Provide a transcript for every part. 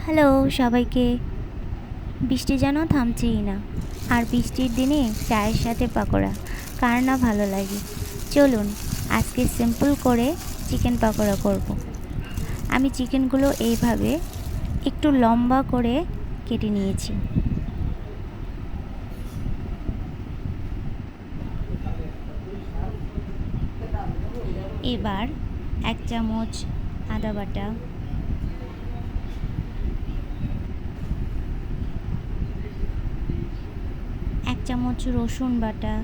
Hello সবাইকে। বৃষ্টি যেন থামছেই না, আর বৃষ্টির দিনে চায়ের সাথে পাকোড়া কার না ভালো লাগে। চলুন আজকে সিম্পল করে চিকেন পাকোড়া করব। আমি চিকেনগুলো এইভাবে একটু লম্বা করে কেটে নিয়েছি। এবার 1 চামচ আদা বাটা, 1 চামচ রসুন বাটা,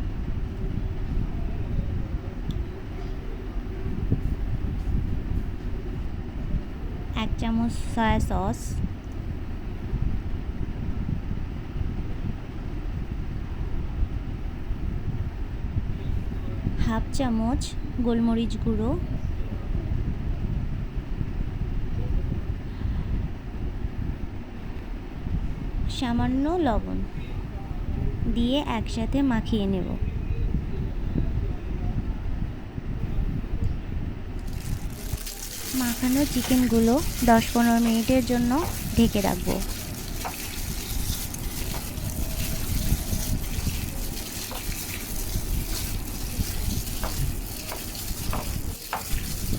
1 চামচ সয়া সস, 1/2 চামচ গোলমরিচ গুঁড়ো, সামান্য লবণ দিয়ে একসাথে মাখিয়ে নেব। মাখানো চিকেনগুলো 10-15 মিনিটের জন্য ঢেকে রাখবো।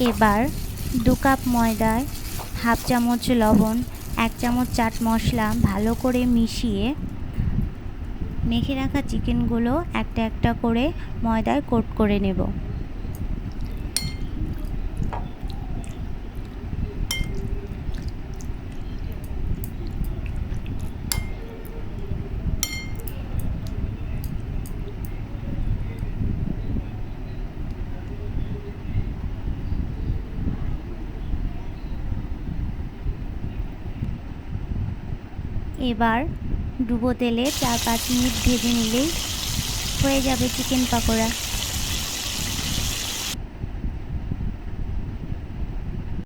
এবার 2 কাপ ময়দায় 1/2 চামচ লবণ, 1 চামচ চাট মশলা ভালো করে মিশিয়ে মেখে রাখা চিকেনগুলো একটা একটা করে ময়দায় কোট করে নেব। এবার ডুবো তেলে 4-5 মিনিট ভেজে নিলেই হয়ে যাবে চিকেন পাকোড়া।